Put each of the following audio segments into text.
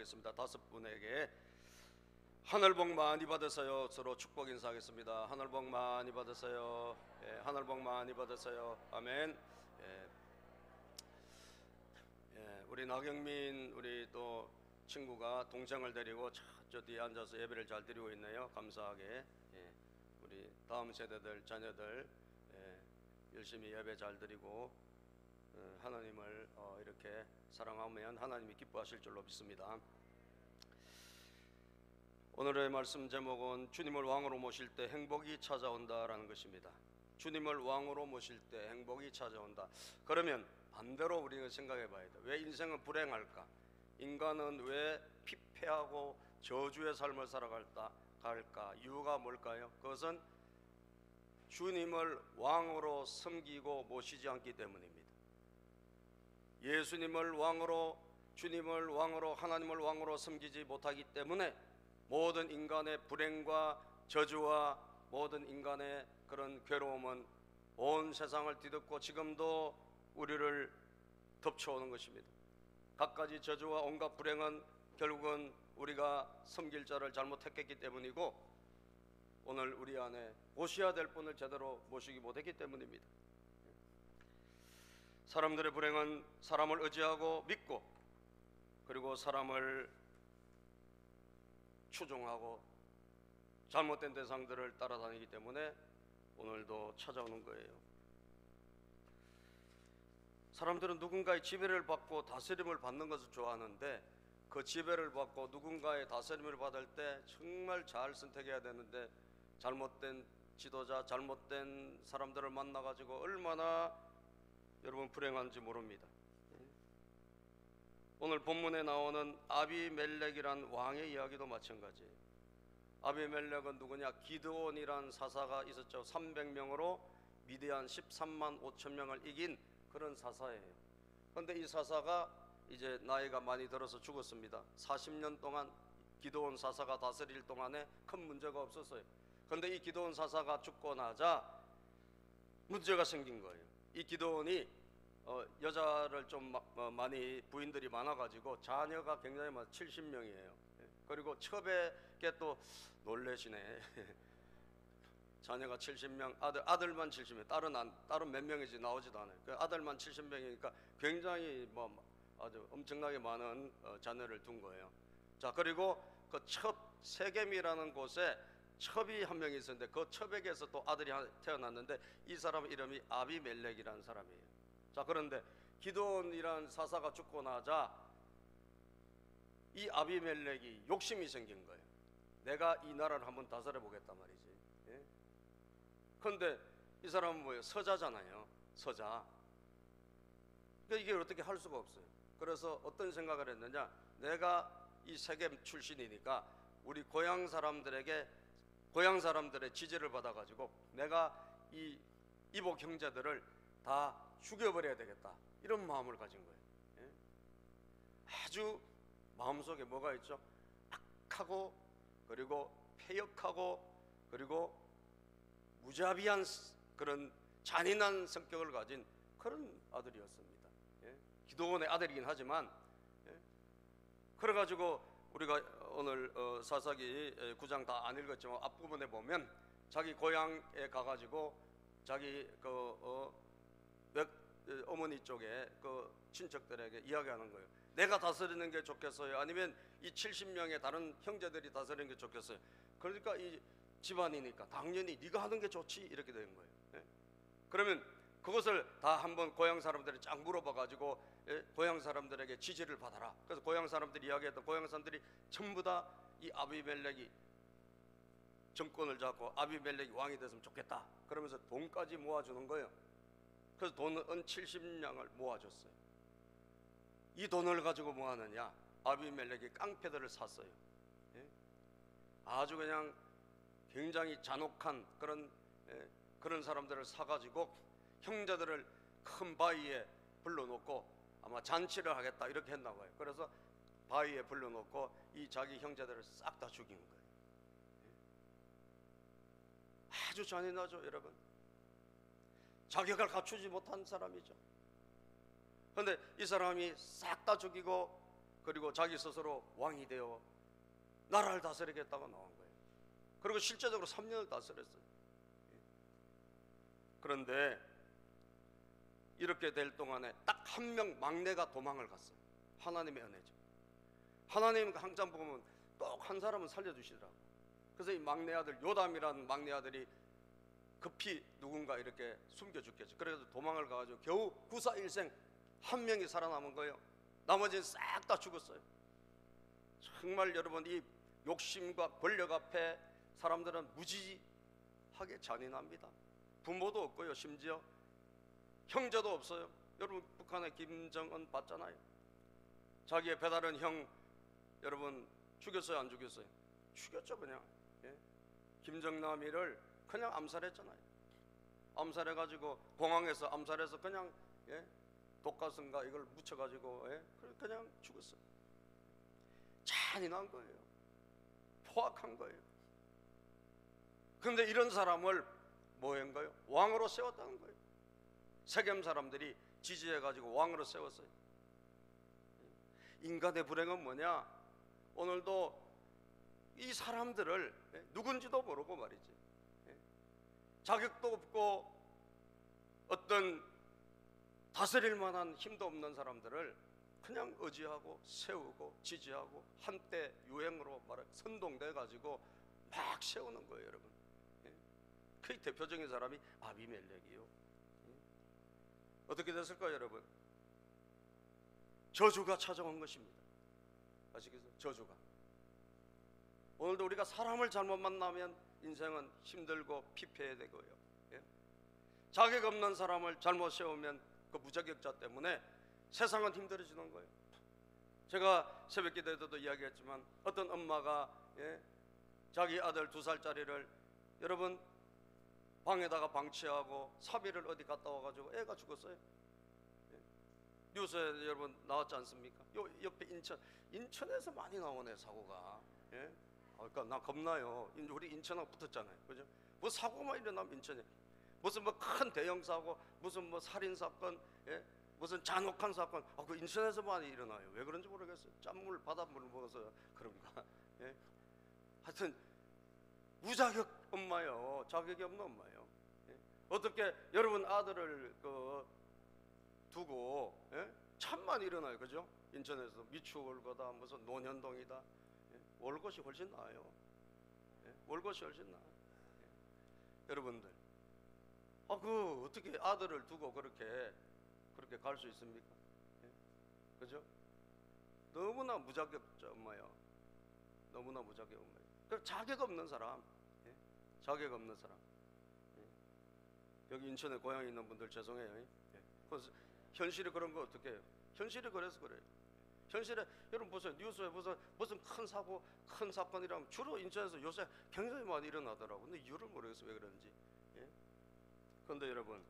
인사하겠습니다. 5분에게 하늘 복 많이 받으세요. 서로 축복 인사하겠습니다. 하늘 복 많이 받으세요. 예, 하늘 복 많이 받으세요. 아멘. 우리 나경민 우리 또 친구가 동생을 데리고 저 뒤에 앉아서 예배를 잘 드리고 있네요. 감사하게. 우리 다음 세대들 자녀들 열심히 예배 잘 드리고 하나님을 이렇게 사랑하면 하나님이 기뻐하실 줄로 믿습니다. 오늘의 말씀 제목은 주님을 왕으로 모실 때 행복이 찾아온다라는 것입니다. 주님을 왕으로 모실 때 행복이 찾아온다. 그러면 반대로 우리가 생각해 봐야 돼. 왜 인생은 불행할까? 인간은 왜 피폐하고 저주의 삶을 살아갈까? 이유가 뭘까요? 그것은 주님을 왕으로 섬기고 모시지 않기 때문입니다. 예수님을 왕으로, 주님을 왕으로, 하나님을 왕으로 섬기지 못하기 때문에 모든 인간의 불행과 저주와 모든 인간의 그런 괴로움은 온 세상을 뒤덮고 지금도 우리를 덮쳐오는 것입니다. 갖가지 저주와 온갖 불행은 결국은 우리가 섬길 자를 잘못했기 때문이고, 오늘 우리 안에 모셔야 될 분을 제대로 모시기 못했기 때문입니다. 사람들의 불행은 사람을 의지하고 믿고, 그리고 사람을 추종하고 잘못된 대상들을 따라다니기 때문에 오늘도 찾아오는 거예요. 사람들은 누군가의 지배를 받고 다스림을 받는 것을 좋아하는데, 그 지배를 받고 누군가의 다스림을 받을 때 정말 잘 선택해야 되는데 잘못된 지도자, 잘못된 사람들을 만나가지고 얼마나 여러분 불행한지 모릅니다. 오늘 본문에 나오는 아비멜렉이란 왕의 이야기도 마찬가지예요. 아비멜렉은 누구냐? 기드온이란 사사가 있었죠. 300명으로 미디안 13만 5천 명을 이긴 그런 사사예요. 그런데 이 사사가 이제 나이가 많이 들어서 죽었습니다. 40년 동안 기드온 사사가 다스릴 동안에 큰 문제가 없었어요. 그런데 이 기드온 사사가 죽고 나자 문제가 생긴 거예요. 이 기드온이 여자를 좀 많이 부인들이 많아가지고 자녀가 굉장히 많아 70명이에요. 그리고 첩에게 또 놀래시네. 자녀가 70명, 아들만 70명, 딸은 몇 명이지 나오지도 않아요. 아들만 70명이니까 굉장히 아주 엄청나게 많은 자녀를 둔 거예요. 자, 그리고 그 첩 세겜이라는 곳에 첩이 한 명이 있었는데 그 첩에게서 또 아들이 태어났는데 이 사람 이름이 아비멜렉이라는 사람이에요. 자, 그런데 기드온이라는 사사가 죽고 나자 이 아비멜렉이 욕심이 생긴 거예요. 내가 이 나라를 한번 다스려 보겠단 말이지. 그런데 이 사람은 뭐예요? 서자잖아요. 서자. 그러니까 이게 어떻게 할 수가 없어요. 그래서 어떤 생각을 했느냐? 내가 이 세겜 출신이니까 우리 고향 사람들의 지지를 받아가지고 내가 이 이복 형제들을 다 죽여버려야 되겠다, 이런 마음을 가진 거예요. 아주 마음속에 뭐가 있죠? 악하고 그리고 패역하고 그리고 무자비한 그런 잔인한 성격을 가진 그런 아들이었습니다. 기드온의 아들이긴 하지만, 그래가지고 우리가 오늘 사사기 9장 다 안 읽었지만 앞부분에 보면 자기 고향에 가가지고 자기 어머니 쪽에 그 친척들에게 이야기하는 거예요. 내가 다스리는 게 좋겠어요? 아니면 이 70명의 다른 형제들이 다스리는 게 좋겠어요? 그러니까 이 집안이니까 당연히 네가 하는 게 좋지, 이렇게 되는 거예요. 그러면 그것을 다 한번 고향 사람들이 쫙 물어봐가지고 고향 사람들에게 지지를 받아라. 그래서 고향 사람들이 이야기했던 고향 사람들이 전부 다 이 아비멜렉이 정권을 잡고 아비멜렉이 왕이 됐으면 좋겠다 그러면서 돈까지 모아주는 거예요. 그래서 돈은 70냥을 모아줬어요. 이 돈을 가지고 뭐 하느냐? 아비멜렉이 깡패들을 샀어요. 아주 그냥 굉장히 잔혹한 그런 사람들을 사가지고 형제들을 큰 바위에 불러놓고 아마 잔치를 하겠다 이렇게 했나 봐요. 그래서 바위에 불러놓고 이 자기 형제들을 싹 다 죽인 거예요. 아주 잔인하죠, 여러분. 자격을 갖추지 못한 사람이죠. 그런데 이 사람이 싹 다 죽이고 그리고 자기 스스로 왕이 되어 나라를 다스리겠다고 나온 거예요. 그리고 실제적으로 3년을 다스렸어요. 그런데 이렇게 될 동안에 딱 한 명 막내가 도망을 갔어요. 하나님의 은혜죠. 하나님 항상 보면 꼭 한 사람은 살려주시더라고요. 그래서 이 막내 아들 요담이라는 막내 아들이 급히 누군가 이렇게 숨겨 죽겠죠. 그래서 도망을 가가지고 겨우 구사일생 한 명이 살아남은 거예요. 나머지는 싹 다 죽었어요. 정말 여러분, 이 욕심과 권력 앞에 사람들은 무지하게 잔인합니다. 부모도 없고요, 심지어 형제도 없어요. 여러분, 북한의 김정은 봤잖아요. 자기의 배다른 형 여러분 죽였어요, 안 죽였어요? 죽였죠. 그냥 김정남이를 그냥 암살했잖아요. 암살해가지고 공항에서 암살해서 그냥 독가스인가 이걸 묻혀가지고 그냥 죽었어요. 잔인한 거예요. 포악한 거예요. 그런데 이런 사람을 뭐 한 거예요? 왕으로 세웠다는 거예요. 세겜 사람들이 지지해가지고 왕으로 세웠어요. 인간의 불행은 뭐냐? 오늘도 이 사람들을 누군지도 모르고 말이지, 자격도 없고 어떤 다스릴 만한 힘도 없는 사람들을 그냥 의지하고 세우고 지지하고 한때 유행으로 말해 선동돼 가지고 막 세우는 거예요, 여러분. 그 대표적인 사람이 아비멜렉이요. 어떻게 됐을까요, 여러분? 저주가 찾아온 것입니다. 아시겠어요? 저주가. 오늘도 우리가 사람을 잘못 만나면 인생은 힘들고 피폐해야 되고요. 자격 없는 사람을 잘못 세우면 그 무자격자 때문에 세상은 힘들어지는 거예요. 제가 새벽 기도 때도 이야기했지만 어떤 엄마가 자기 아들 2살짜리를 여러분 방에다가 방치하고 사비를 어디 갔다 와가지고 애가 죽었어요. 뉴스에 여러분 나왔지 않습니까? 요 옆에 인천에서 많이 나오네, 사고가. 그러니까 나 겁나요. 우리 인천하고 붙었잖아요, 그죠? 뭐 사고만 일어나면 인천에 무슨 뭐 큰 대형 사고, 무슨 뭐 살인 사건, 무슨 잔혹한 사건, 그 인천에서 많이 일어나요. 왜 그런지 모르겠어요. 짠물 바닷물 먹어서 그런가. 하여튼 무자격 엄마요, 자격이 없는 엄마요. 어떻게 여러분 아들을 두고 참만 일어나요, 그죠? 인천에서 미추홀거다, 무슨 논현동이다. 올 것이 훨씬 나아요. 올 것이 훨씬 나아요. 여러분들, 어떻게 아들을 두고 그렇게 갈 수 있습니까? 그죠? 너무나 무자격자 엄마요. 너무나 무자격 엄마요. 그 자격 없는 사람, 자격 없는 사람. 여기 인천에 고향 있는 분들 죄송해요. 그래서 현실이 그런 거 어떻게 해요? 현실이 그래서 그래요. 현실에 여러분 보세요. 뉴스에 무슨 큰 사고, 큰 사건이라면 주로 인천에서 요새 굉장히 많이 일어나더라고. 근데 이유를 모르겠어요, 왜 그런지. 그런데 여러분,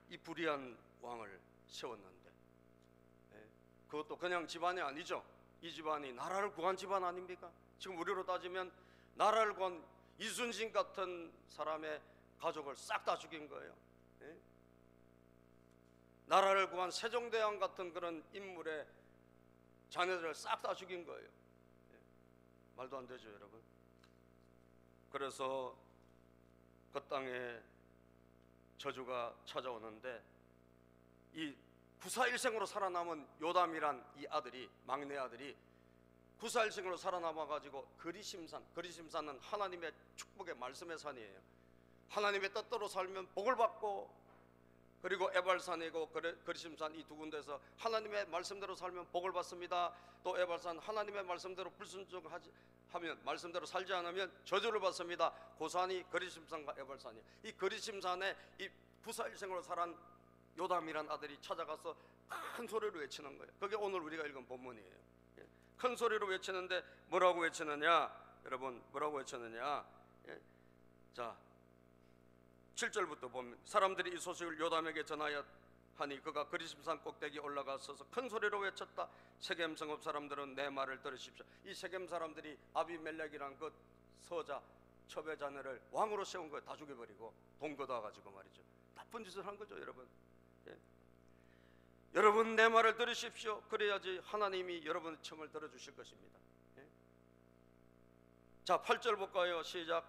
이 불의한 왕을 세웠는데 그것도 그냥 집안이 아니죠. 이 집안이 나라를 구한 집안 아닙니까? 지금 우리로 따지면 나라를 구한 이순신 같은 사람의 가족을 싹 다 죽인 거예요. 나라를 구한 세종대왕 같은 그런 인물의 자녀들을 싹 다 죽인 거예요. 말도 안 되죠, 여러분. 그래서 그 땅에 저주가 찾아오는데 이 구사일생으로 살아남은 요담이란 이 아들이, 막내 아들이 구사일생으로 살아남아가지고 거리심산은 하나님의 축복의 말씀의 산이에요. 하나님의 뜻대로 살면 복을 받고, 그리고 에발산이고 거리심산 이 두 군데서 하나님의 말씀대로 살면 복을 받습니다. 또 에발산 하나님의 말씀대로 불순종하면, 말씀대로 살지 않으면 저주를 받습니다. 고산이 거리심산과 에발산이, 이 거리심산에 이 구사일생으로 살한 요담이란 아들이 찾아가서 큰 소리로 외치는 거예요. 그게 오늘 우리가 읽은 본문이에요. 큰 소리로 외치는데 뭐라고 외치느냐, 여러분, 뭐라고 외쳤느냐? 자, 7절부터 보면 사람들이 이 소식을 요담에게 전하였하니 그가 거리심산 꼭대기에 올라가서서 큰 소리로 외쳤다. 세겜 성읍 사람들은 내 말을 들으십시오. 이 세겜 사람들이 아비멜렉이란 그 서자 첩의 자녀를 왕으로 세운 거예요. 다 죽여버리고 돈 걷어가지고 말이죠. 나쁜 짓을 한 거죠, 여러분. 여러분 내 말을 들으십시오. 그래야지 하나님이 여러분의 청을 들어주실 것입니다. 자, 8절 볼까요? 시작.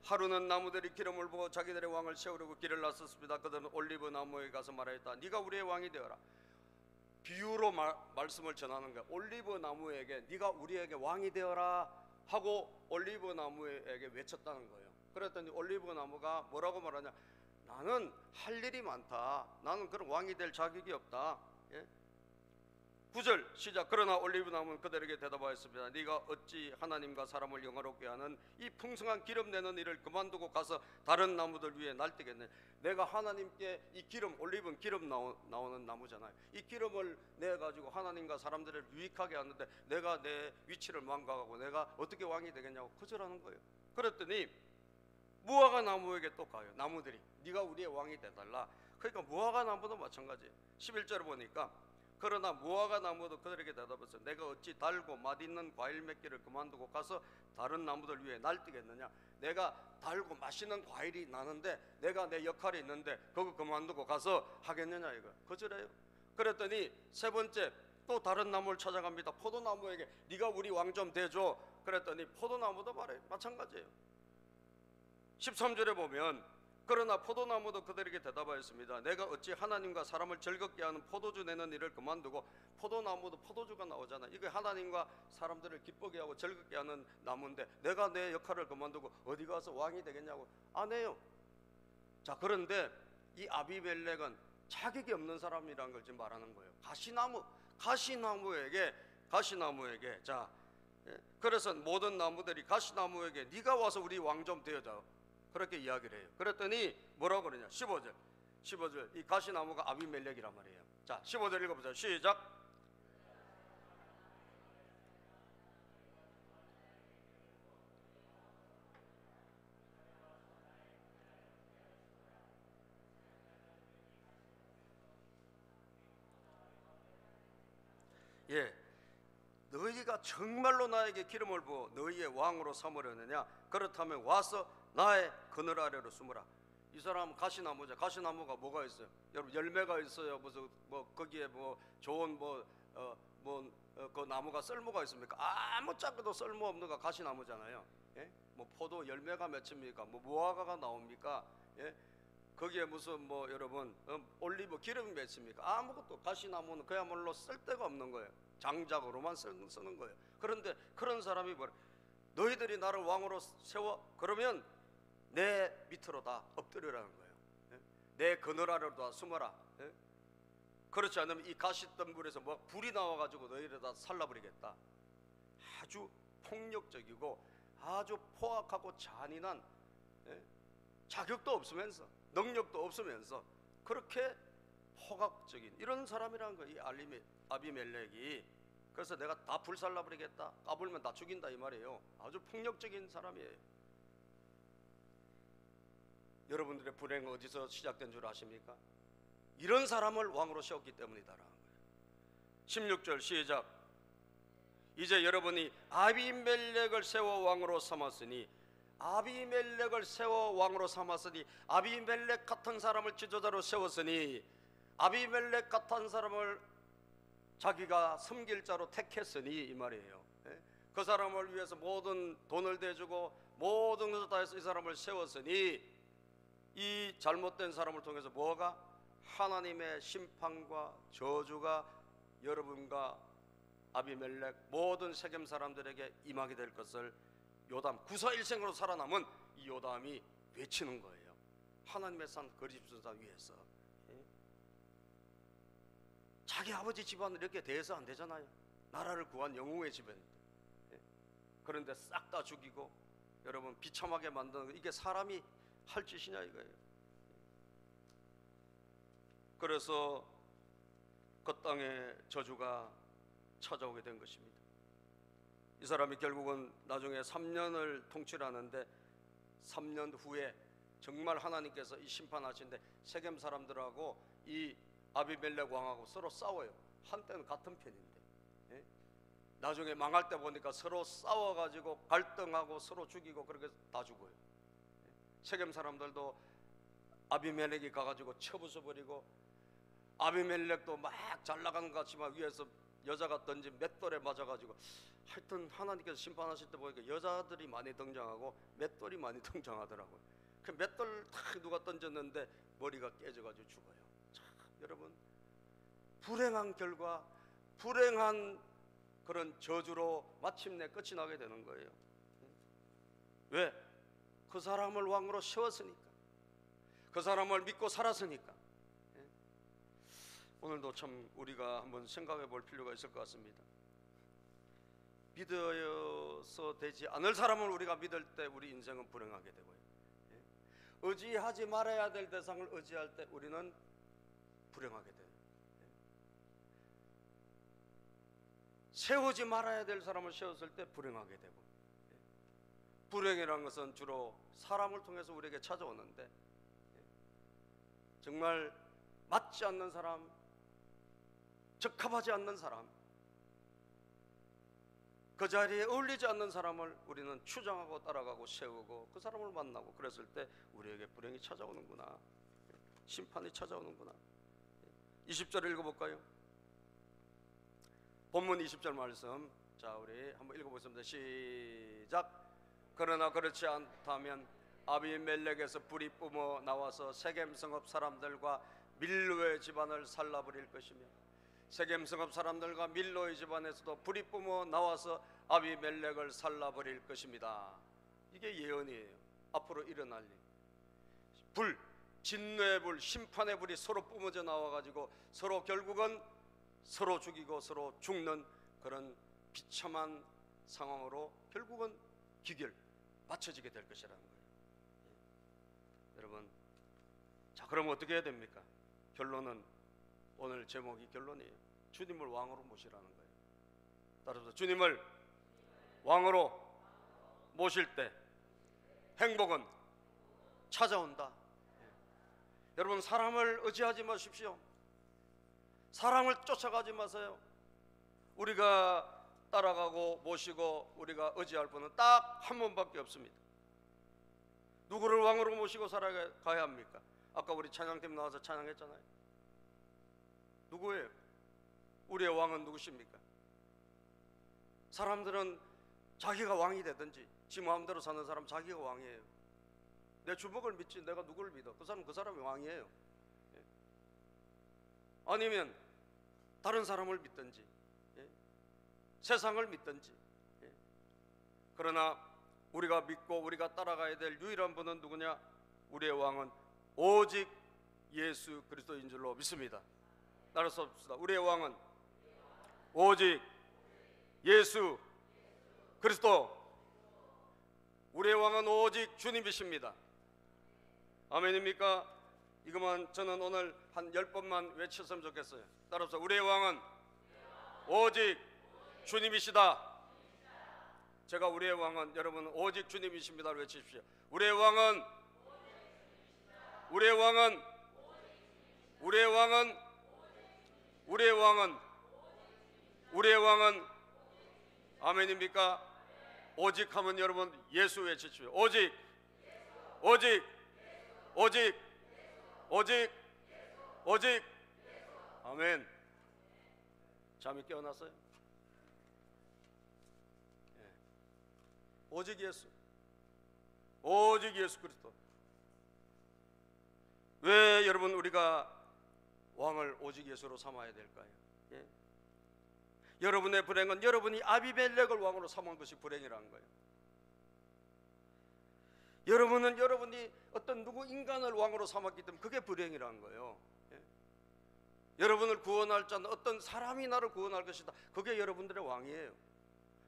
하루는 나무들이 기름을 부어 자기들의 왕을 세우려고 길을 나섰습니다. 그들은 올리브 나무에 가서 말하였다. 네가 우리의 왕이 되어라. 비유로 말씀을 전하는 거야. 올리브 나무에게 네가 우리에게 왕이 되어라 하고 올리브 나무에게 외쳤다는 거예요. 그랬더니 올리브 나무가 뭐라고 말하냐? 나는 할 일이 많다. 나는 그런 왕이 될 자격이 없다. 9절 시작. 그러나 올리브 나무는 그들에게 대답하였습니다. 네가 어찌 하나님과 사람을 영화롭게 하는 이 풍성한 기름 내는 일을 그만두고 가서 다른 나무들 위에 날뛰겠네. 내가 하나님께 이 기름, 올리브는 기름 나오는 나무잖아요. 이 기름을 내 가지고 하나님과 사람들을 유익하게 하는데 내가 내 위치를 망각하고 내가 어떻게 왕이 되겠냐고 거절하는 거예요. 그랬더니 무화과 나무에게 또 가요. 나무들이 네가 우리의 왕이 되달라. 그러니까 무화과 나무도 마찬가지예요. 11절 보니까 그러나 무화과 나무도 그들에게 대답했어요. 내가 어찌 달고 맛있는 과일 맺기를 그만두고 가서 다른 나무들 위에 날뛰겠느냐. 내가 달고 맛있는 과일이 나는데 내가 내 역할이 있는데 그거 그만두고 가서 하겠느냐 이거 거절해요. 그랬더니 세 번째 또 다른 나무를 찾아갑니다. 포도나무에게 네가 우리 왕 좀 대줘. 그랬더니 포도나무도 말해요. 마찬가지예요. 13절에 보면 그러나 포도나무도 그들에게 대답하였습니다. 내가 어찌 하나님과 사람을 즐겁게 하는 포도주 내는 일을 그만두고 포도나무도 포도주가 나오잖아. 이게 하나님과 사람들을 기쁘게 하고 즐겁게 하는 나무인데 내가 내 역할을 그만두고 어디 가서 왕이 되겠냐고 안 해요. 자, 그런데 이 아비멜렉은 자격이 없는 사람이라는 걸 지금 말하는 거예요. 가시나무에게 자, 그래서 모든 나무들이 가시나무에게 네가 와서 우리 왕 좀 되어줘. 그렇게 이야기를 해요. 그랬더니 뭐라고 그러냐? 15절 이 가시나무가 아비멜렉이란 말이에요. 자, 15절 읽어보자. 시작. 너희가 정말로 나에게 기름을 부어 너희의 왕으로 삼으려느냐? 그렇다면 와서 나의 그늘 아래로 숨으라. 이 사람은 가시나무죠. 가시나무가 뭐가 있어요? 여러분 열매가 있어요. 무슨 뭐 거기에 뭐 좋은 그 나무가 쓸모가 있습니까? 아무 짝도 쓸모 없는 거 가시나무잖아요. 뭐 포도 열매가 맺힙니까? 뭐 무화과가 나옵니까? 거기에 무슨 뭐 여러분 올리브 기름이 맺힙니까? 아무것도. 가시나무는 그야말로 쓸데가 없는 거예요. 장작으로만 쓰는 거예요. 그런데 그런 사람이 뭐래? 너희들이 나를 왕으로 세워? 그러면 내 밑으로 다 엎드리라는 거예요. 내 그늘 아래로 다 숨어라. 그렇지 않으면 이 가시덤불에서 뭐 불이 나와가지고 너희를 다 살라버리겠다. 아주 폭력적이고 아주 포악하고 잔인한, 자격도 없으면서 능력도 없으면서 그렇게 포각적인 이런 사람이라는 거예요. 이 아비멜렉이. 그래서 내가 다 불살라버리겠다, 까불면 다 죽인다 이 말이에요. 아주 폭력적인 사람이에요. 여러분들의 불행은 어디서 시작된 줄 아십니까? 이런 사람을 왕으로 세웠기 때문이다라는 거예요. 16절 시작. 이제 여러분이 아비멜렉을 세워 왕으로 삼았으니 아비멜렉 같은 사람을 지도자로 세웠으니 아비멜렉 같은 사람을 자기가 섬길 자로 택했으니 이 말이에요. 그 사람을 위해서 모든 돈을 대주고 모든 것을 다해서 이 사람을 세웠으니 이 잘못된 사람을 통해서 뭐가? 하나님의 심판과 저주가 여러분과 아비멜렉 모든 세겜 사람들에게 임하게 될 것을 요담 구사일생으로 살아남은 이 요담이 외치는 거예요. 하나님의 산 거짓선사 위에서. 자기 아버지 집안을 이렇게 대해서 안 되잖아요. 나라를 구한 영웅의 집안인데. 그런데 싹 다 죽이고 여러분 비참하게 만드는 거, 이게 사람이 할 짓이냐 이거예요. 그래서 그 땅에 저주가 찾아오게 된 것입니다. 이 사람이 결국은 나중에 3년을 통치하는데 3년 후에 정말 하나님께서 이 심판하신데 세겜 사람들하고 이 아비멜렉 왕하고 서로 싸워요. 한때는 같은 편인데 나중에 망할 때 보니까 서로 싸워가지고 갈등하고 서로 죽이고 그렇게 다 죽어요. 세겜 사람들도 아비멜렉이 가가지고 쳐부숴버리고 아비멜렉도 막 잘 나가는 것 같지만 위에서 여자가 던진 맷돌에 맞아가지고, 하여튼 하나님께서 심판하실 때 보니까 여자들이 많이 등장하고 맷돌이 많이 등장하더라고요. 그 맷돌 탁 누가 던졌는데 머리가 깨져가지고 죽어요. 참, 여러분, 불행한 결과, 불행한 그런 저주로 마침내 끝이 나게 되는 거예요. 왜? 그 사람을 왕으로 세웠으니까, 그 사람을 믿고 살았으니까. 오늘도 참 우리가 한번 생각해 볼 필요가 있을 것 같습니다. 믿어서 되지 않을 사람을 우리가 믿을 때 우리 인생은 불행하게 되고요. 의지하지 말아야 될 대상을 의지할 때 우리는 불행하게 돼요. 세우지 말아야 될 사람을 세웠을 때 불행하게 되고, 불행이라는 것은 주로 사람을 통해서 우리에게 찾아오는데, 정말 맞지 않는 사람, 적합하지 않는 사람, 그 자리에 어울리지 않는 사람을 우리는 추종하고 따라가고 세우고 그 사람을 만나고 그랬을 때 우리에게 불행이 찾아오는구나, 심판이 찾아오는구나. 20절 읽어볼까요? 본문 20절 말씀, 자 우리 한번 읽어보겠습니다. 시작. 그러나 그렇지 않다면 아비멜렉에서 불이 뿜어 나와서 세겜 성읍 사람들과 밀로의 집안을 살라버릴 것이며, 세겜 성읍 사람들과 밀로의 집안에서도 불이 뿜어 나와서 아비멜렉을 살라버릴 것입니다. 이게 예언이에요. 앞으로 일어날 일. 불, 진노의 불, 심판의 불이 서로 뿜어져 나와가지고 서로 결국은 서로 죽이고 서로 죽는 그런 비참한 상황으로 결국은 기결 맞춰지게 될 것이라는 거예요. 여러분, 자 그럼 어떻게 해야 됩니까? 결론은, 오늘 제목이 결론이에요. 주님을 왕으로 모시라는 거예요. 따라서 주님을 왕으로 모실 때 행복은 찾아온다. 여러분, 사람을 의지하지 마십시오. 사람을 쫓아가지 마세요. 우리가 따라가고 모시고 우리가 의지할 분은 딱 한 분밖에 없습니다. 누구를 왕으로 모시고 살아가야 합니까? 아까 우리 찬양팀 나와서 찬양했잖아요. 누구예요? 우리의 왕은 누구십니까? 사람들은 자기가 왕이 되든지 지 마음대로 사는 사람 자기가 왕이에요. 내 주먹을 믿지 내가 누구를 믿어? 그 사람이 왕이에요. 아니면 다른 사람을 믿든지 세상을 믿든지. 그러나 우리가 믿고 우리가 따라가야 될 유일한 분은 누구냐? 우리의 왕은 오직 예수 그리스도인 줄로 믿습니다. 따라서 봅시다. 우리의 왕은 오직 예수 그리스도. 우리의 왕은 오직 주님이십니다. 아멘입니까? 이것만 저는 오늘 한 10번만 외쳤으면 좋겠어요. 따라서 우리의 왕은 오직 주님이시다. 제가 우리의 왕은, 여러분 오직 주님이십니다를 외치십시오. 우리의 왕은, 우리의 왕은, 우리의 왕은, 우리의 왕은, 우리의 왕은, 아멘입니까? 오직 하면 여러분 예수 외치십시오. 오직, 오직, 오직, 오직, 오직. 아멘. 잠이 깨어났어요? 오직 예수, 오직 예수 그리스도. 왜 여러분 우리가 왕을 오직 예수로 삼아야 될까요? 여러분의 불행은 여러분이 아비멜렉을 왕으로 삼은 것이 불행이라는 거예요. 여러분은 여러분이 어떤 누구 인간을 왕으로 삼았기 때문에 그게 불행이라는 거예요. 여러분을 구원할 자는 어떤 사람이 나를 구원할 것이다. 그게 여러분들의 왕이에요.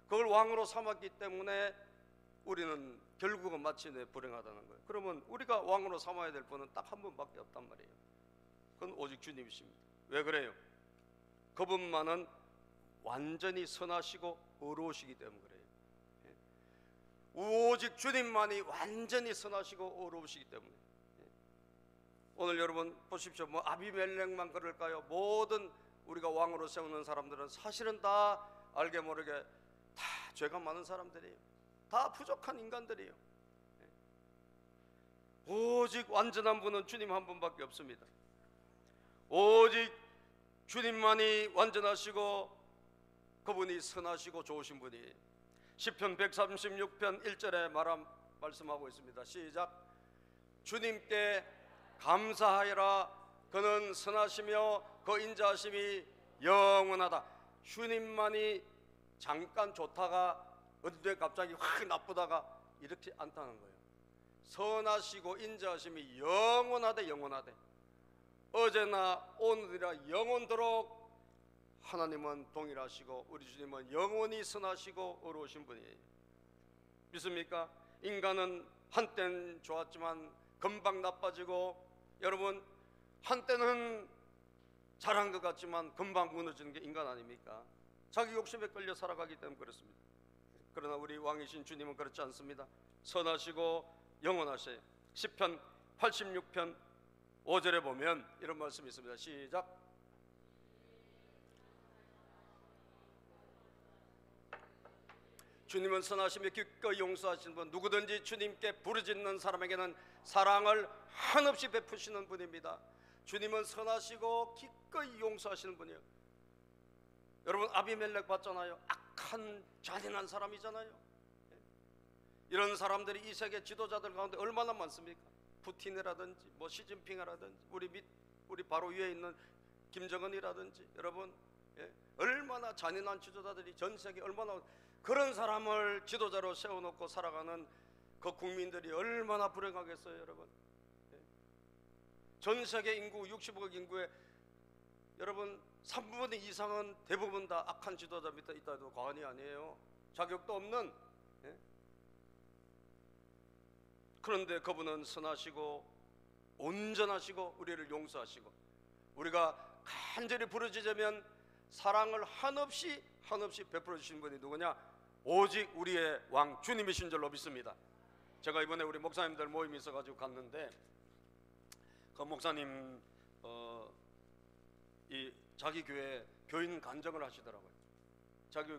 그걸 왕으로 삼았기 때문에 우리는 결국은 마침내 불행하다는 거예요. 그러면 우리가 왕으로 삼아야 될 분은 딱 한 분밖에 없단 말이에요. 그건 오직 주님이십니다. 왜 그래요? 그분만은 완전히 선하시고 의로우시기 때문에 그래요. 오직 주님만이 완전히 선하시고 의로우시기 때문에. 오늘 여러분 보십시오. 뭐 아비멜렉만 그럴까요? 모든 우리가 왕으로 세우는 사람들은 사실은 다 알게 모르게 다 죄가 많은 사람들이에요. 다 부족한 인간들이에요. 오직 완전한 분은 주님 한 분밖에 없습니다. 오직 주님만이 완전하시고 그분이 선하시고 좋으신 분이 시편 136편 1절에 말씀하고 있습니다. 시작. 주님께 감사하여라. 그는 선하시며 그 인자하심이 영원하다. 주님만이 잠깐 좋다가 어느 갑자기 확 나쁘다가 이렇지 않다는 거예요. 선하시고 인자하심이 영원하되 영원하되, 어제나 오늘이라 영원토록 하나님은 동일하시고 우리 주님은 영원히 선하시고 의로우신 분이에요. 믿습니까? 인간은 한때는 좋았지만 금방 나빠지고, 여러분 한때는 잘한 것 같지만 금방 무너지는 게 인간 아닙니까? 자기 욕심에 끌려 살아가기 때문에 그렇습니다. 그러나 우리 왕이신 주님은 그렇지 않습니다. 선하시고 영원하세요. 시편 86편 5절에 보면 이런 말씀이 있습니다. 시작. 주님은 선하시며 기꺼이 용서하시는 분, 누구든지 주님께 부르짖는 사람에게는 사랑을 한없이 베푸시는 분입니다. 주님은 선하시고 기꺼이 용서하시는 분이에요. 여러분 아비멜렉 봤잖아요. 악한 잔인한 사람이잖아요. 이런 사람들이 이 세계 지도자들 가운데 얼마나 많습니까? 푸틴이라든지 뭐 시진핑이라든지 우리 바로 위에 있는 김정은이라든지, 여러분 얼마나 잔인한 지도자들이 전 세계 얼마나, 그런 사람을 지도자로 세워놓고 살아가는 그 국민들이 얼마나 불행하겠어요, 여러분. 전 세계 인구 60억 인구에 여러분 3분의 2 이상은 대부분 다 악한 지도자 밑에 있다 해도 과언이 아니에요. 자격도 없는. 그런데 그분은 선하시고 온전하시고 우리를 용서하시고, 우리가 간절히 부르짖으면 사랑을 한없이 베풀어 주시는 분이 누구냐? 오직 우리의 왕 주님이신 줄로 믿습니다. 제가 이번에 우리 목사님들 모임이 있어가지고 갔는데, 그 목사님 이 자기 교회 교인 간증을 하시더라고요. 자기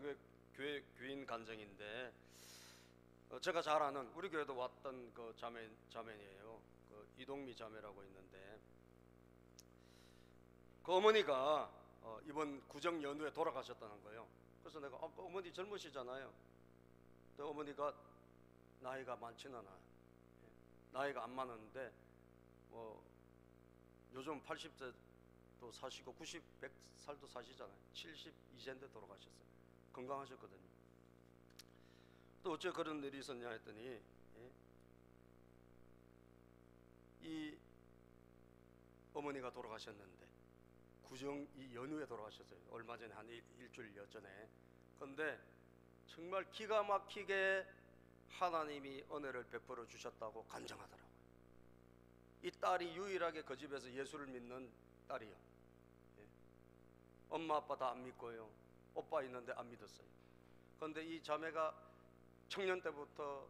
교회 교인 간증인데, 제가 잘 아는 우리 교회도 왔던 그 자매예요. 그 이동미 자매라고 있는데, 그 어머니가 이번 구정 연휴에 돌아가셨다는 거예요. 그래서 내가 어머니 젊으시잖아요. 근데 어머니가 나이가 많지는 않아요. 나이가 안 많은데 뭐 요즘 80세도 사시고 90, 100살도 사시잖아요. 72세인데 돌아가셨어요. 건강하셨거든요. 또 어째 그런 일이 있었냐 했더니, 이 어머니가 돌아가셨는데 구정 이 연휴에 돌아가셨어요. 얼마 전에 한 일주일여 전에. 그런데 정말 기가 막히게 하나님이 은혜를 베풀어 주셨다고 간증하더라고요. 이 딸이 유일하게 그 집에서 예수를 믿는 딸이요. 엄마 아빠 다 안 믿고요. 오빠 있는데 안 믿었어요. 그런데 이 자매가 청년 때부터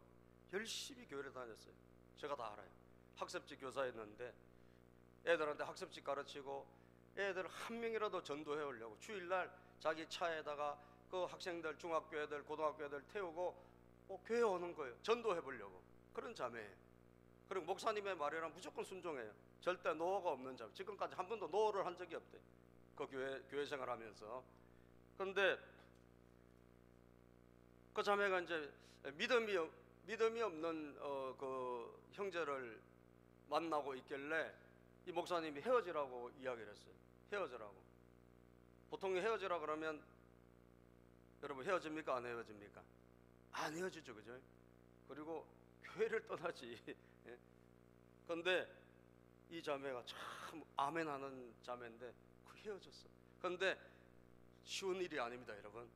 열심히 교회를 다녔어요. 제가 다 알아요. 학습지 교사였는데 애들한테 학습지 가르치고 애들 한 명이라도 전도해 오려고 주일날 자기 차에다가 그 학생들, 중학교 애들, 고등학교 애들 태우고 교회 오는 거예요. 전도해 보려고. 그런 자매예요. 그리고 목사님의 말이랑 무조건 순종해요. 절대 노가 없는 자매. 지금까지 한 번도 노를 한 적이 없대요. 그 교회 생활하면서. 그런데 그 자매가 이제 믿음이 없는 그 형제를 만나고 있길래 이 목사님이 헤어지라고 이야기를 했어요. 헤어지라고. 보통 헤어지라 그러면 여러분 헤어집니까? 안 헤어집니까? 안 헤어지죠, 그죠? 그리고 교회를 떠나지. 그런데 이 자매가 참 아멘하는 자매인데 헤어졌어. 그런데 쉬운 일이 아닙니다, 여러분.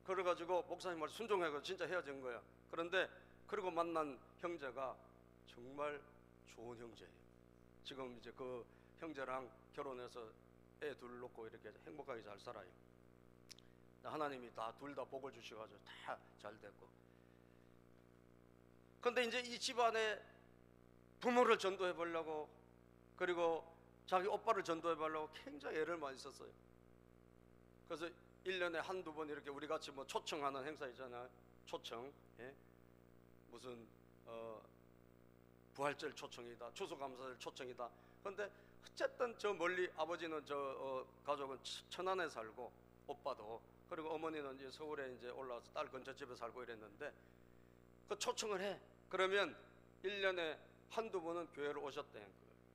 그래가지고 목사님 말 순종해서 진짜 헤어진 거야. 그런데 그리고 만난 형제가 정말 좋은 형제예요. 지금 이제 그 형제랑 결혼해서 애 둘 놓고 이렇게 행복하게 잘 살아요. 하나님이 둘 다 복을 주셔가지고 다 잘 됐고. 그런데 이제 이 집안에 부모를 전도해 보려고, 그리고 자기 오빠를 전도해 보려고 굉장히 애를 많이 썼어요. 그래서 1년에 한두 번 이렇게 우리 같이 뭐 초청하는 행사 있잖아요. 초청, 무슨 부활절 초청이다, 추수감사절 초청이다. 그런데 어쨌든 저 멀리 아버지는 가족은 천안에 살고 오빠도, 그리고 어머니는 이제 서울에 이제 올라와서 딸 근처 집에 살고 이랬는데 그 초청을 해. 그러면 1년에 한두 번은 교회를 오셨다는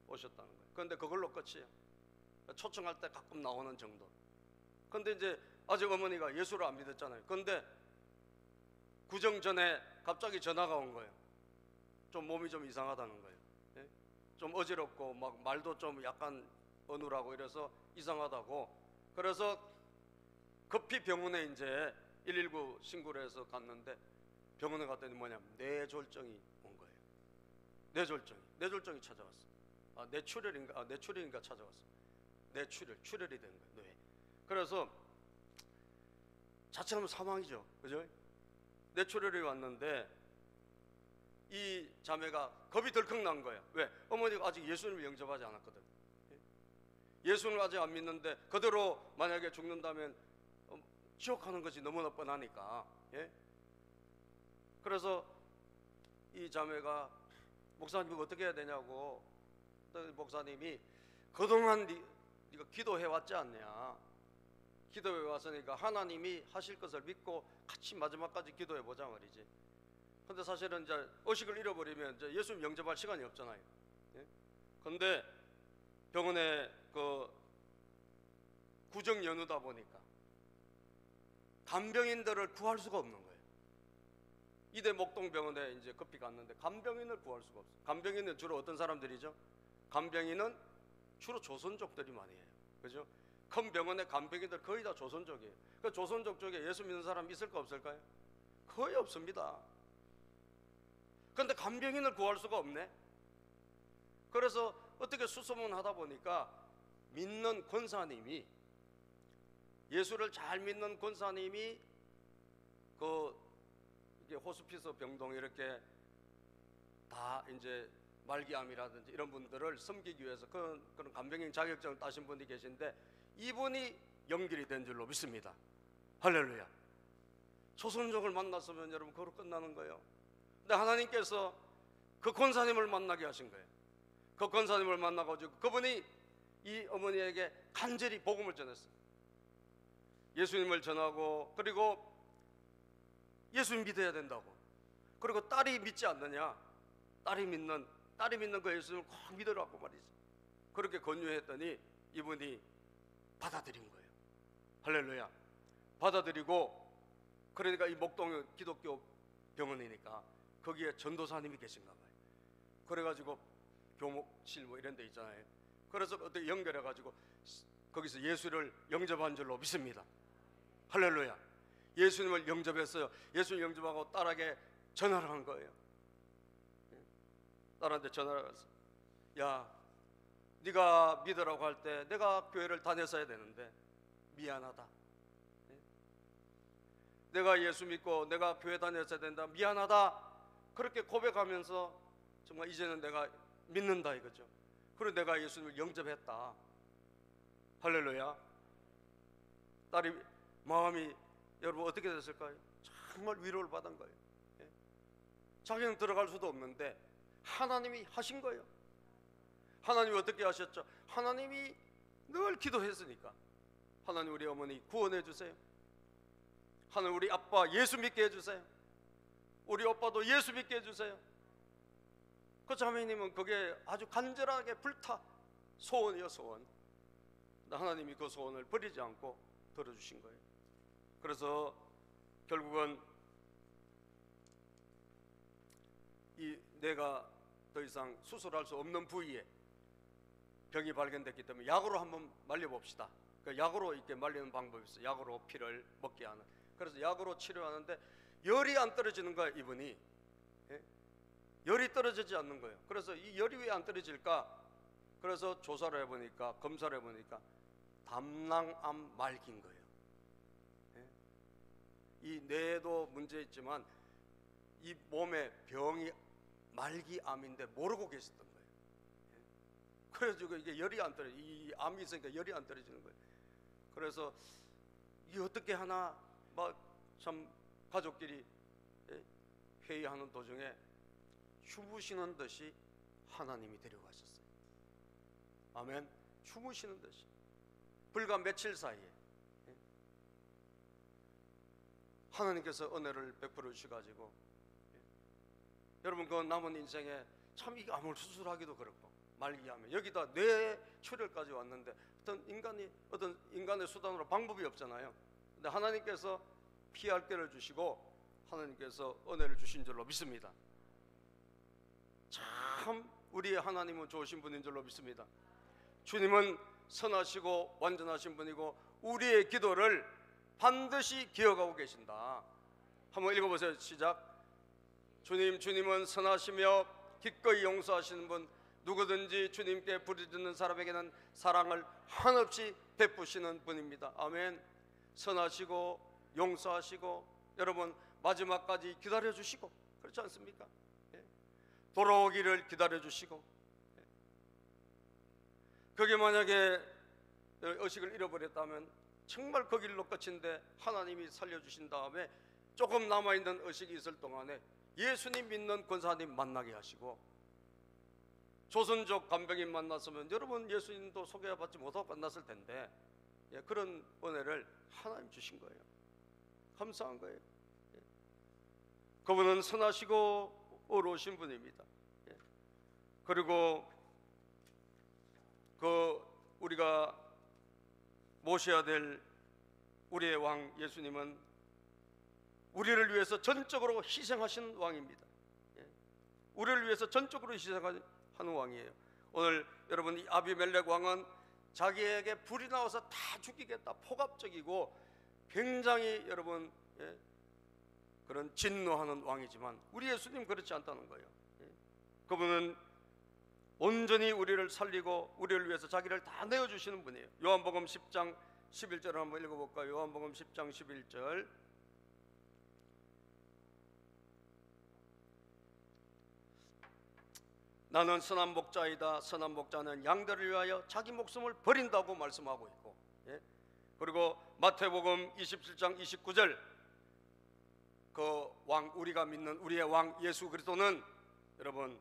거예요. 그런데 그걸로 끝이에요. 초청할 때 가끔 나오는 정도. 근데 이제 아직 어머니가 예수를 안 믿었잖아요. 근데 구정 전에 갑자기 전화가 온 거예요. 좀 몸이 좀 이상하다는 거예요. 예? 좀 어지럽고 막 말도 좀 약간 어눌하고 이래서 이상하다고. 그래서 급히 병원에 이제 119 신고를 해서 갔는데, 병원에 갔더니 뭐냐면 뇌졸중이 온 거예요. 뇌졸중이 찾아왔어. 뇌출혈인가 찾아왔어. 출혈이 된 거예요. 뇌. 그래서 자칫하면 사망이죠. 그죠? 뇌출혈이 왔는데 이 자매가 겁이 덜컥 난 거예요. 왜? 어머니가 아직 예수님을 영접하지 않았거든. 예수님을 아직 안 믿는데 그대로 만약에 죽는다면 지옥 가는 것이 너무나 뻔하니까. 예? 그래서 이 자매가 목사님 이거 어떻게 해야 되냐고. 목사님이 그동안 네가 기도해 왔지 않냐. 기도해 왔으니까 하나님이 하실 것을 믿고 같이 마지막까지 기도해 보자 말이지. 근데 사실은 이제 의식을 잃어버리면 이제 예수님 영접할 시간이 없잖아요. 예? 근데 병원에 그 구정 연휴다 보니까 간병인들을 구할 수가 없는 거예요. 이대 목동병원에 이제 급히 갔는데 간병인을 구할 수가 없어요. 간병인은 주로 어떤 사람들이죠? 간병인은 주로 조선족들이 많이 해요. 그죠? 큰 병원의 간병인들 거의 다 조선족이에요. 그 조선족 쪽에 예수 믿는 사람 있을까 없을까요? 거의 없습니다. 그런데 간병인을 구할 수가 없네. 그래서 어떻게 수소문하다 보니까 믿는 권사님이, 예수를 잘 믿는 권사님이 이게 호스피스 병동 이렇게 다 이제 말기암이라든지 이런 분들을 섬기기 위해서 그런 간병인 자격증을 따신 분이 계신데 이분이 연결이 된 줄로 믿습니다. 할렐루야. 조선족을 만났으면 여러분 그걸로 끝나는 거예요. 근데 하나님께서 그 권사님을 만나게 하신 거예요. 그 권사님을 만나가지고 그분이 이 어머니에게 간절히 복음을 전했어요. 예수님을 전하고, 그리고 예수님 믿어야 된다고. 그리고 딸이 믿지 않느냐, 딸이 믿는 그 예수님을 꼭 믿으라고 말이지. 그렇게 권유했더니 이분이 받아들인 거예요. 할렐루야. 받아들이고, 그러니까 이 목동 기독교 병원이니까 거기에 전도사님이 계신가 봐요. 그래가지고 교목실 뭐 이런 데 있잖아요. 그래서 어떻게 연결해가지고 거기서 예수를 영접한 줄로 믿습니다. 할렐루야. 예수님을 영접했어요. 예수님 영접하고 딸에게 전화를 한 거예요. 딸한테 전화를 해서, 야, 네가 믿으라고 할 때 내가 교회를 다녔어야 되는데 미안하다. 내가 예수 믿고 내가 교회 다녔어야 된다. 미안하다. 그렇게 고백하면서 정말 이제는 내가 믿는다 이거죠. 그리고 내가 예수님을 영접했다. 할렐루야. 딸이 마음이 여러분 어떻게 됐을까요? 정말 위로를 받은 거예요. 자기는 들어갈 수도 없는데 하나님이 하신 거예요. 하나님이 어떻게 하셨죠? 하나님이 늘 기도했으니까. 하나님 우리 어머니 구원해 주세요. 하나님 우리 아빠 예수 믿게 해주세요. 우리 오빠도 예수 믿게 해주세요. 그 자매님은 그게 아주 간절하게 불타 소원이요, 소원. 하나님이 그 소원을 버리지 않고 들어주신 거예요. 그래서 결국은 이 뇌가 더 이상 수술할 수 없는 부위에 병이 발견됐기 때문에 약으로 한번 말려봅시다. 그 약으로 이렇게 말리는 방법이 있어요. 약으로 피를 먹게 하는. 그래서 약으로 치료하는데 열이 안 떨어지는 거예요, 이분이. 예? 열이 떨어지지 않는 거예요. 그래서 이 열이 왜 안 떨어질까? 그래서 조사를 해보니까, 검사를 해보니까 담낭암 말기인 거예요. 예? 이 뇌도 문제 있지만 이 몸에 병이 말기암인데 모르고 계셨던 거예요. 예? 그래가지고 이게 열이 안 떨어져. 이 암이 있으니까 열이 안 떨어지는 거예요. 그래서 이게 어떻게 하나 막 참 가족끼리 회의하는 도중에 주무시는 듯이 하나님이 데려가셨어요. 아멘. 주무시는 듯이 불과 며칠 사이에 하나님께서 은혜를 베풀어 주셔가지고 여러분 그 남은 인생에 참 이게 암을 수술하기도 그렇고 말기암에 여기다 뇌출혈까지 왔는데 어떤 인간의 수단으로 방법이 없잖아요. 근데 하나님께서 피할 길을 주시고 하나님께서 은혜를 주신 줄로 믿습니다. 참 우리의 하나님은 좋으신 분인 줄로 믿습니다. 주님은 선하시고 완전하신 분이고 우리의 기도를 반드시 기억하고 계신다. 한번 읽어보세요. 시작. 주님은 선하시며 기꺼이 용서하시는 분, 누구든지 주님께 부르짖는 사람에게는 사랑을 한없이 베푸시는 분입니다. 아멘. 선하시고 용서하시고 여러분 마지막까지 기다려주시고 그렇지 않습니까? 돌아오기를 기다려주시고 그게 만약에 의식을 잃어버렸다면 정말 그 길로 끝인데 하나님이 살려주신 다음에 조금 남아있는 의식이 있을 동안에 예수님 믿는 권사님 만나게 하시고 조선족 간병인 만났으면 여러분 예수님도 소개받지 못하고 끝났을 텐데 그런 은혜를 하나님 주신 거예요. 감사한 거예요. 그분은 선하시고 의로우신 분입니다. 그리고 우리가 모셔야 될 우리의 왕 예수님은 우리를 위해서 전적으로 희생하신 왕입니다. 우리를 위해서 전적으로 희생하는 왕이에요. 오늘 여러분 이 아비멜렉 왕은 자기에게 불이 나와서 다 죽이겠다 폭압적이고 굉장히 여러분 그런 진노하는 왕이지만 우리 예수님 그렇지 않다는 거예요. 그분은 온전히 우리를 살리고 우리를 위해서 자기를 다 내어주시는 분이에요. 요한복음 10장 11절을 한번 읽어볼까요? 요한복음 10장 11절. 나는 선한 목자이다. 선한 목자는 양들을 위하여 자기 목숨을 버린다고 말씀하고 있고, 그리고 마태복음 27장 29절 그 왕 우리가 믿는 우리의 왕 예수 그리스도는 여러분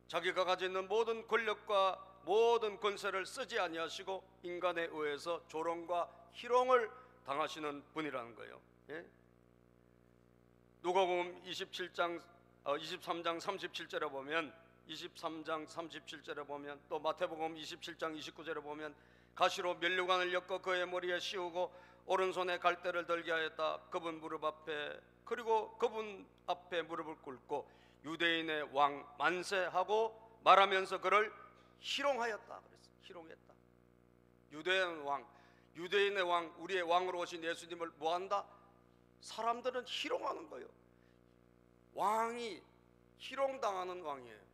자기가 가지고 있는 모든 권력과 모든 권세를 쓰지 아니하시고 인간에 의해서 조롱과 희롱을 당하시는 분이라는 거예요. 누가복음 23장 37절에 보면 23장 37절에 보면 또 마태복음 27장 29절에 보면 가시로 면류관을 엮어 그의 머리에 씌우고 오른손에 갈대를 들게 하였다. 그분 무릎 앞에 그리고 그분 앞에 무릎을 꿇고 유대인의 왕 만세하고 말하면서 그를 희롱하였다. 그랬어. 희롱했다. 유대인의 왕 우리의 왕으로 오신 예수님을 뭐한다? 사람들은 희롱하는 거예요. 왕이 희롱당하는 왕이에요.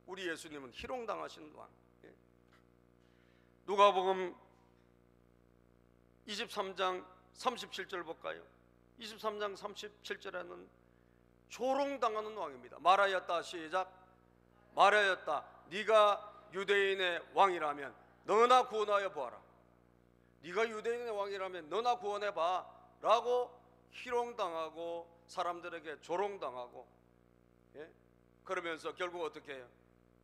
우리 예수님은 희롱당하시는 왕. 누가복음 23장 37절 볼까요? 23장 37절에는 조롱당하는 왕입니다. 말하였다. 시작. 말하였다. 네가 유대인의 왕이라면 너나 구원하여 보아라. 네가 유대인의 왕이라면 너나 구원해봐 라고 희롱당하고 사람들에게 조롱당하고 그러면서 결국 어떻게 해요?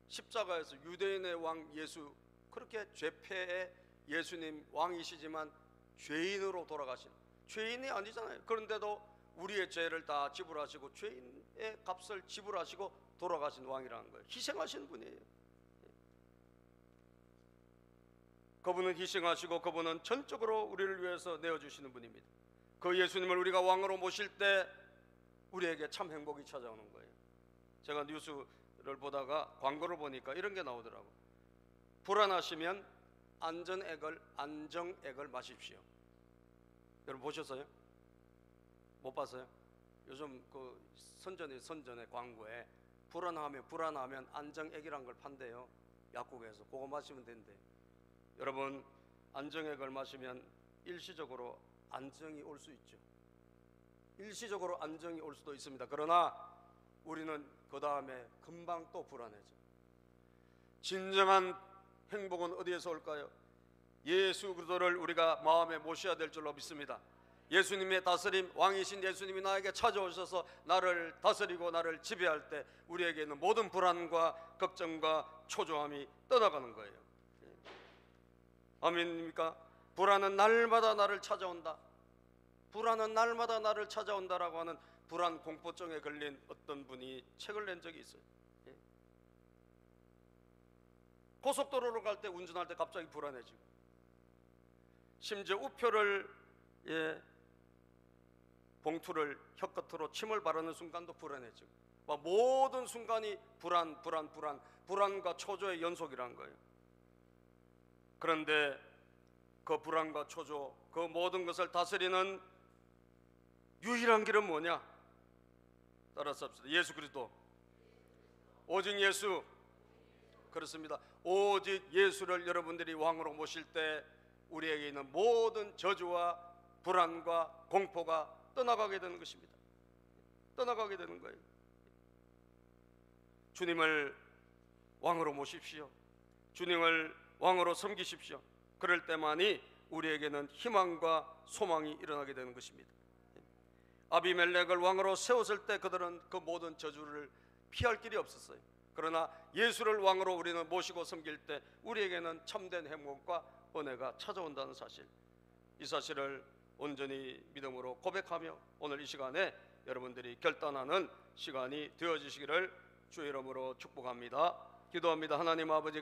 십자가에서 유대인의 왕 예수 그렇게 죄패의 예수님 왕이시지만 죄인으로 돌아가신 죄인이 아니잖아요. 그런데도 우리의 죄를 다 지불하시고 죄인의 값을 지불하시고 돌아가신 왕이라는 거예요. 희생하신 분이에요. 그분은 희생하시고 그분은 전적으로 우리를 위해서 내어주시는 분입니다. 그 예수님을 우리가 왕으로 모실 때 우리에게 참 행복이 찾아오는 거예요. 제가 뉴스를 보다가 광고를 보니까 이런 게 나오더라고. 불안하시면 안정액을 마십시오. 여러분 보셨어요? 못 봤어요? 요즘 그 선전의 광고에 불안하면 안정액이란 걸 판대요. 약국에서 그거 마시면 된대. 여러분 안정액을 마시면 일시적으로 안정이 올 수 있죠. 일시적으로 안정이 올 수도 있습니다. 그러나 우리는 그 다음에 금방 또 불안해져. 진정한 행복은 어디에서 올까요? 예수 그리스도를 우리가 마음에 모셔야 될 줄로 믿습니다. 예수님의 다스림, 왕이신 예수님이 나에게 찾아오셔서 나를 다스리고 나를 지배할 때 우리에게는 모든 불안과 걱정과 초조함이 떠나가는 거예요. 아멘입니까? 불안은 날마다 나를 찾아온다. 불안은 날마다 나를 찾아온다라고 하는 불안 공포증에 걸린 어떤 분이 책을 낸 적이 있어요. 예. 고속도로로 갈 때, 운전할 때 갑자기 불안해지고, 심지어 우표를 봉투를 혀끝으로 침을 바르는 순간도 불안해지고, 모든 순간이 불안과 초조의 연속이라는 거예요. 그런데 그 불안과 초조, 그 모든 것을 다스리는 유일한 길은 뭐냐? 따라서 합시다. 예수 그리스도. 오직 예수. 그렇습니다. 오직 예수를 여러분들이 왕으로 모실 때 우리에게 있는 모든 저주와 불안과 공포가 떠나가게 되는 것입니다. 떠나가게 되는 거예요. 주님을 왕으로 모십시오. 주님을 왕으로 섬기십시오. 그럴 때만이 우리에게는 희망과 소망이 일어나게 되는 것입니다. 아비멜렉을 왕으로 세웠을 때 그들은 그 모든 저주를 피할 길이 없었어요. 그러나 예수를 왕으로 우리는 모시고 섬길 때 우리에게는 참된 행복과 은혜가 찾아온다는 사실, 이 사실을 온전히 믿음으로 고백하며 오늘 이 시간에 여러분들이 결단하는 시간이 되어지시기를 주의 이름으로 축복합니다. 기도합니다. 하나님 아버지,